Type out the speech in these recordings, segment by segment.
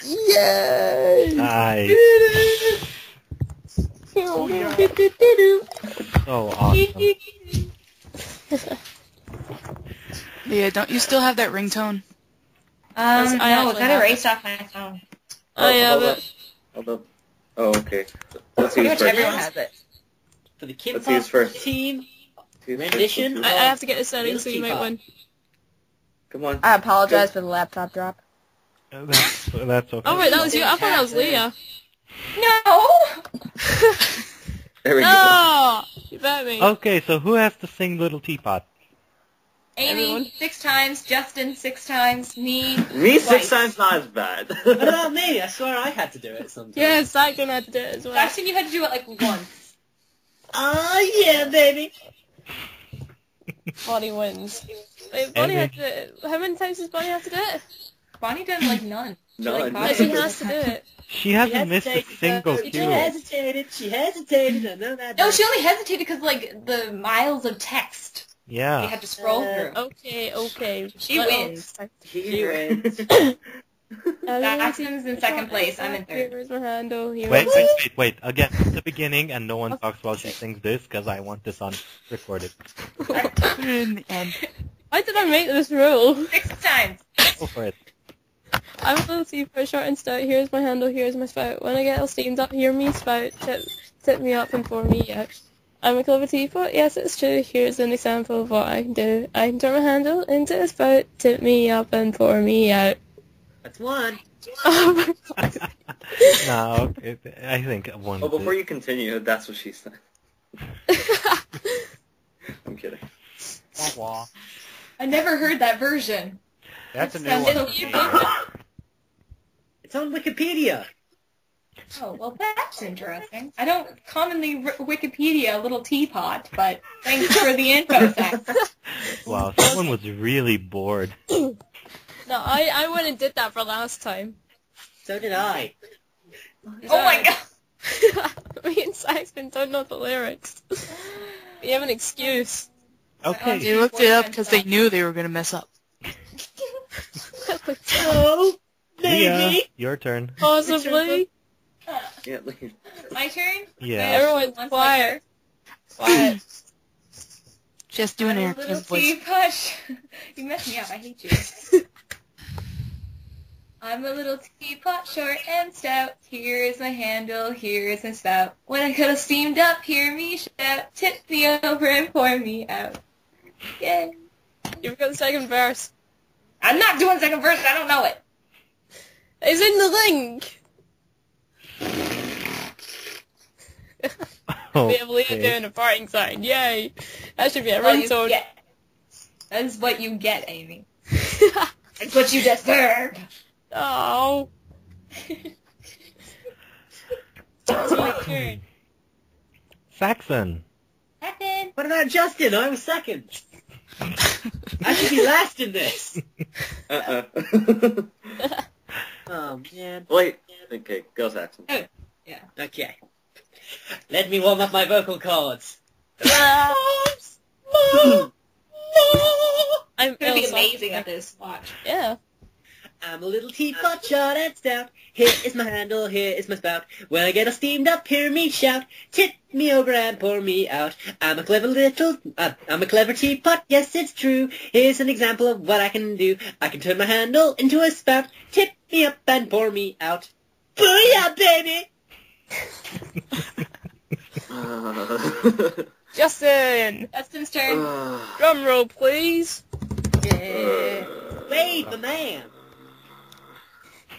Yay! Nice. So awesome. Leah, don't you still have that ringtone? No, it got erased off my phone. I have it. Hold up. Oh, okay. Let's Pretty use much first. everyone has it. For the Kim Let's Pop use first. team Use first. rendition. I have to get the settings so you might win. Come on. I apologize for the laptop drop. That's okay. Oh wait, that was you. I thought that was Leah. No! There we go. No! You bet me. Okay, so who has to sing Little Teapot? Amy, Everyone. 6 times. Justin, 6 times. Me, Me 6 twice. times not as bad. What about me? I swear I had to do it sometime. Yeah, Saxon had to do it as well. Saxon, you had to do it like once. Oh, yeah, baby. Bonnie wins. Wait, Bonnie had to. How many times does Bonnie have to do it? Bonnie done like none. None. But she has to do it. She hasn't missed a single She cue. hesitated. I know that. No, she only hesitated because like the miles of text we Yeah. had to scroll through. Okay. She wins. She wins. Saxon's in second place. I'm in third. Here's my handle. Wait. Again, the beginning, and no one talks while she sings this, because I want this on recorded. In the end. Why did I make this rule? 6 times. Go for it. I'm a little teapot, short and stout. Here's my handle, here's my spout. When I get all steamed up, hear me spout. Tip me up and pour me out. I'm a clever teapot, yes it's true. Here's an example of what I can do. I can turn my handle into a spout, tip me up and pour me out. That's one. Oh my god. No, I think one. Oh, before you continue, that's what she said. I'm kidding. I never heard that version. That's a new Sounds one. so cute. It's on Wikipedia. Oh, well that's interesting. I don't commonly Wikipedia a little teapot, but thanks for the info, Sax. Wow, someone was really bored. No, I went and did that for last time. So did I. Oh my god. Me and Saxon don't know the lyrics. We have an excuse. Okay. They looked it up because they knew they were going to mess up. Oh, Leah, maybe. your turn. Possibly. Yeah, leave. My turn? Yeah. Everyone's Once quiet. Quiet. Just doing I'm air a little voice. teapot. You messed me up. I hate you. I'm a little teapot, short and stout. Here is my handle, here is my spout. When I get all steamed up, hear me shout. Tip me over and pour me out. Yay. You've got the second verse. I'm not doing second verse, I don't know it. It's in the link. We have Leah doing a farting sign. Yay. That should be a Well, you ringtone. get. That is what you get, Amy. It's what you deserve. Oh. It's my turn. Saxon. Second. What about Justin? I was second. I should be last in this. Oh, man. Wait. Okay, go Saxon. Yeah. Okay. Let me warm up my vocal cords. I'm Gonna be ill, so- amazing at this. Watch. Yeah. I'm a little teapot, short and stout. Here is my handle, here is my spout. When I get all steamed up, hear me shout. Tip me over and pour me out. I'm a clever teapot, yes it's true. Here's an example of what I can do. I can turn my handle into a spout. Tip me up and pour me out. Booyah, baby! Justin. Justin's turn. Drum roll, please. Yeah. Wait, the man.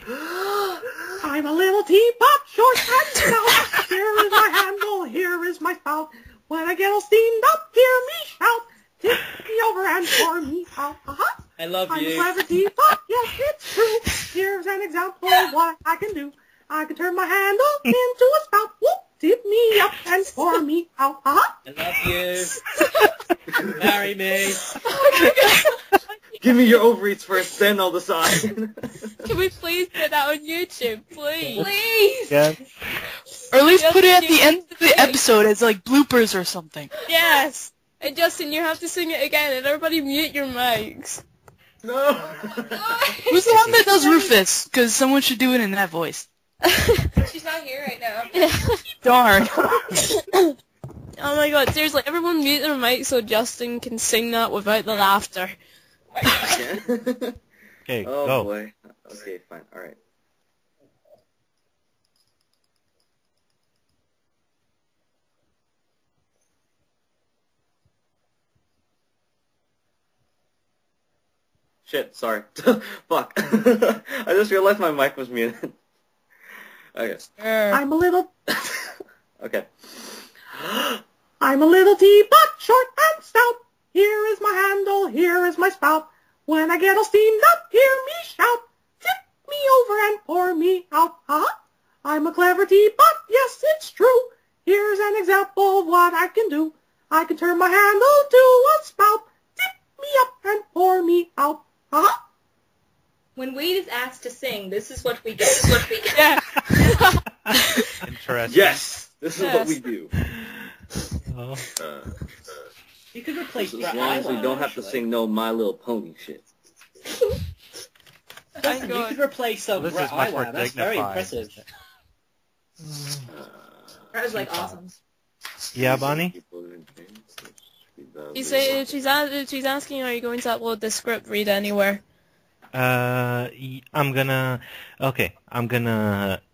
I'm a little teapot, short and stout. Here is my handle, here is my spout. When I get all steamed up, hear me shout. Tip me over and pour me out. I love you. I'm a clever teapot, yes it's true. Here's an example of what I can do. I can turn my handle into a spout. Whoop, tip me up and pour me out. I love you. Marry me. Give me your ovaries first, then I'll decide. Can we please put that on YouTube, please? Please. Yes. Or at least Justin, put it at you the end have of to the sing. episode as like bloopers or something. Yes. And Justin, you have to sing it again, and everybody mute your mics. No. Who's the one that does Rufus? Because someone should do it in that voice. She's not here right now. Darn. Oh my god, seriously, everyone mute their mic so Justin can sing that without the laughter. Okay, Oh go. boy. Okay, fine. All right. Shit, sorry. Fuck. I just realized my mic was muted. Okay. I'm a little... Okay. I'm a little teapot, short and stout. Here is my handle, here is my spout. When I get all steamed up, hear me shout. Tip me over and pour me out. I'm a clever teapot, yes, it's true. Here's an example of what I can do. I can turn my handle to a spout. Tip me up and pour me out. When Wade is asked to sing, this is what we get. Yeah. Interesting. Yes! This is what we do. Oh. You could replace As long as we don't have to sing no My Little Pony shit. Justin, you could replace This Brett is much more Iwan. That's very dignified. impressive. That was like awesome. Yeah, Bonnie? She's asking, are you going to upload the script read anywhere? I'm gonna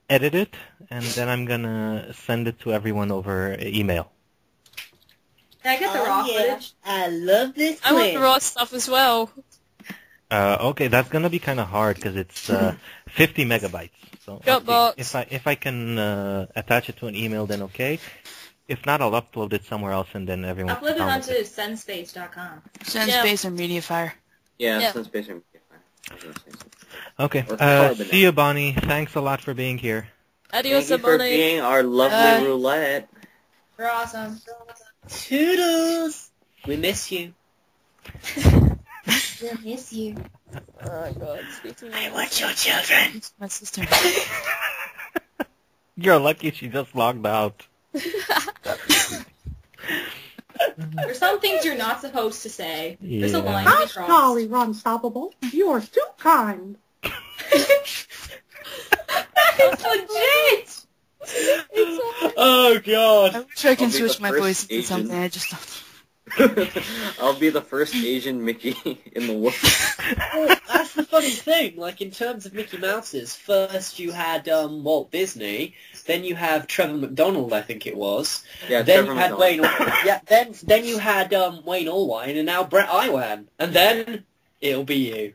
edit it, and then I'm gonna send it to everyone over email. Can I get the raw footage? I love this I want the raw stuff as well. Okay, that's gonna be kind of hard because it's 50 megabytes. So Dropbox. if I can attach it to an email, then okay. If not, I'll upload it somewhere else, and then everyone. Upload it can onto download it. sendspace.com. Senspace or Mediafire. Yeah, Yeah. since basically. Okay. Or carbonate. See you, Bonnie. Thanks a lot for being here. Adios, Thank you for Bonnie. being our lovely roulette. You're awesome. Toodles! We miss you. We'll miss you. Oh god, speak to me. I want your children. My sister. You're lucky she just logged out. There's some things you're not supposed to say. There's a Yeah. line to be Hush, crossed. Jolly Unstoppable. You're too kind. That's legit! Oh I god. wish I can I'll be switch the my first voice into Asian. something. I just don't. I'll be the first Asian Mickey in the world. Well, that's the funny thing. Like, in terms of Mickey Mouse's, first you had Walt Disney, then you have Trevor McDonald, I think it was. Yeah, Then Trevor you had McDonald. Wayne. Then you had Wayne Allwine, and now Brett Iwan, and then it'll be you.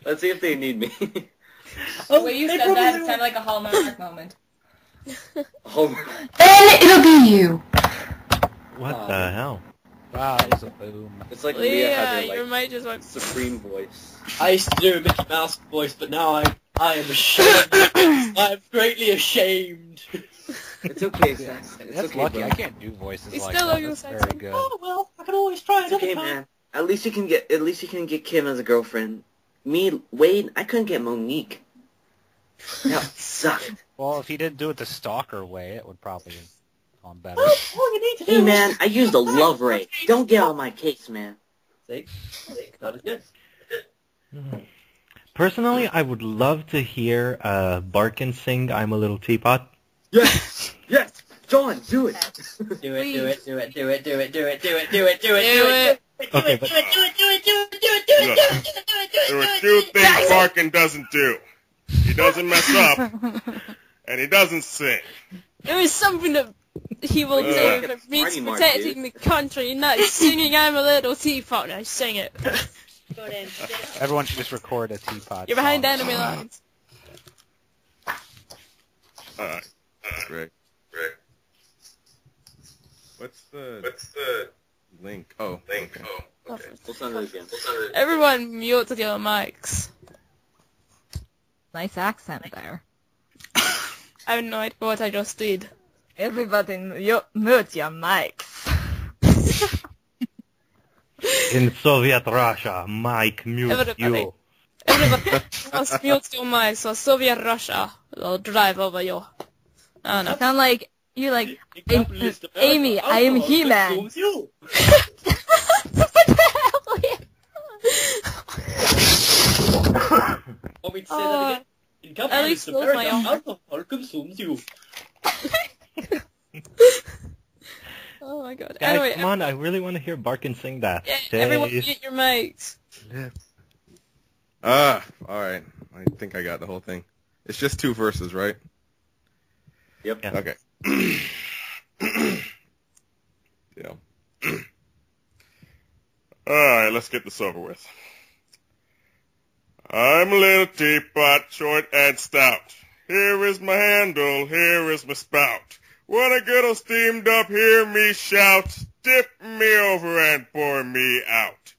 Let's see if they need me. The way you they said probably that, it will. sounded like a Hallmark moment. Homer. Then it'll be you. What the hell? Rise a boom. It's like Leah Leah, had your her mic just went... supreme voice. I used to do a Mickey Mouse voice, but now I am ashamed. I'm greatly ashamed. It's okay, Saxon. It's That's okay, lucky. bro. I can't do voices He's like still that. on your That's side, very Sam. good. Oh well, I can always try It's another okay, time. man. At least you can get Kim as a girlfriend. Me, Wade, I couldn't get Monique. That sucked. Well, if he didn't do it the stalker way, it would probably have gone better. Well, all you need to do Hey, is... man, I used a love ray. Don't get on my case, man. See? That is good. Personally, I would love to hear Barkin sing "I'm a Little Teapot." Yes! Yes! John, do it! Do it, do it, do it, do it, do it, do it, do it, do it, do it, Do it. Okay, but There are two things Barkin doesn't do. He doesn't mess up, and he doesn't sing. There is something that he will do Like a that means party mark, protecting the country, not singing I'm a little teapot. Now sing it. Everyone should just record a teapot. You're behind song. enemy lines. Alright. Greg. What's the link? Oh, link. Oh, okay. We'll send it again. Everyone mute your mics. Nice accent there. I have no idea what I just did. Everybody mute your mics. in Soviet Russia, Mike mute Everybody. you. Everybody must mute your mics or Soviet Russia will drive over you. I don't know. Sound like you're like Amy. I am He-Man. You. What the hell? Want me to say that again? In at Captain least America, close my eyes. alcohol consumes you. Oh my god. Guys, Anyway, come on, I really want to hear Barkin sing that. yeah, everyone Jace. get your mics. Alright. I think I got the whole thing. It's just 2 verses, right? Yep. Yeah. Okay. Yeah. Alright, let's get this over with. I'm a little teapot, short and stout. Here is my handle, here is my spout. When I get all steamed up, hear me shout. Tip me over and pour me out.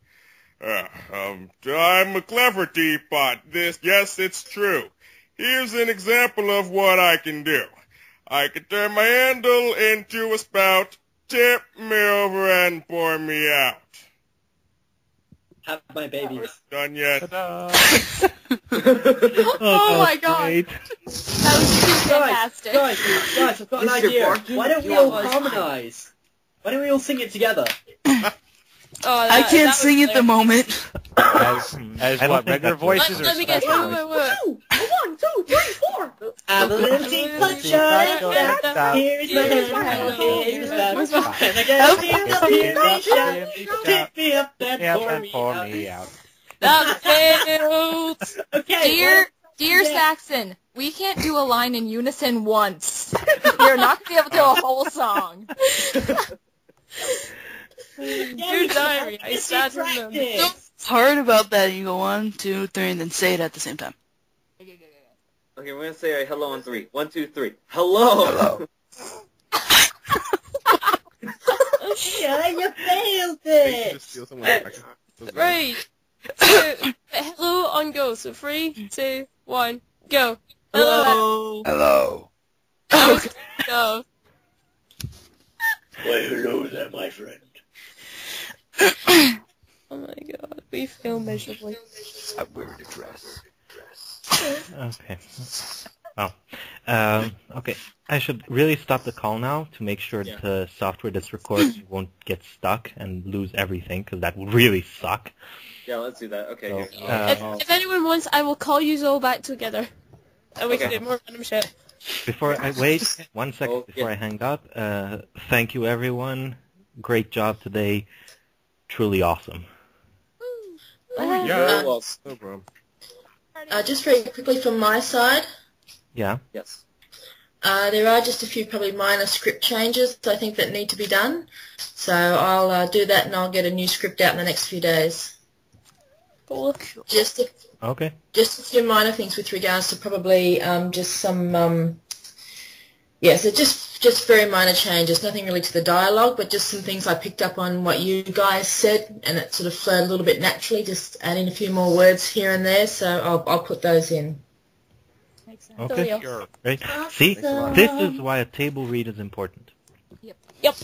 I'm a clever teapot, yes, it's true. Here's an example of what I can do. I can turn my handle into a spout. Tip me over and pour me out. Have my babies. Done yet? Ta-da. Oh my god. Great. That was too fantastic. Guys, I've got an Mr. idea. Barkin? Why don't we Yeah, all well, harmonize? Why don't we all sing it together? Oh, I can't was sing at the moment. As I don't what, think regular that's voices or Let me guess. special Wait, voices? wait, wait. 1, 2, 3, 4. I'm a little teapot, short and stout. Here's my handle, here's my spout. And I get steamed up, hear me shout. Tip me up and pour me out. That failed. Okay, Dear Saxon, we can't do a line in unison once. You're not going to be able to do a whole song. Your diary. I sat in them. It's hard about that. You go 1, 2, 3, and then say it at the same time. Okay, we're gonna say hello on 3. 1, 2, 3. Hello. Yeah, you failed Hey, it. just steal someone's record. Right. So, hello on go. So 3, 2, 1, go. Hello. Hello. Go. Why, hello there, my friend. Oh my god, we fail miserably. I'm wearing a dress. Okay. Oh. Okay. I should really stop the call now to make sure the software that's recorded won't get stuck and lose everything, because that would really suck. Yeah, let's do that. Okay. So, here. If anyone wants, I will call you all back together. And we can Okay. do more random shit. Before I wait 1 second Oh, before yeah. I hang up, thank you everyone. Great job today. Truly awesome. You're Yeah. welcome. No problem. Just very quickly from my side, Yeah. Yes. there are just a few probably minor script changes I think that need to be done. So I'll do that and I'll get a new script out in the next few days. Cool. Just Okay. a few minor things with regards to probably just some, so just very minor changes, nothing really to the dialogue, but just some things I picked up on what you guys said, and it sort of flowed a little bit naturally, just adding a few more words here and there, so I'll put those in. Okay. Dealio. Sure. Great. See, this is why a table read is important. Yep.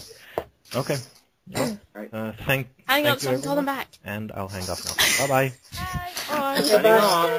Okay. Alright. Thank Hang you up so I can call them everyone, back. and I'll hang up now. Bye bye. Bye. Signing off.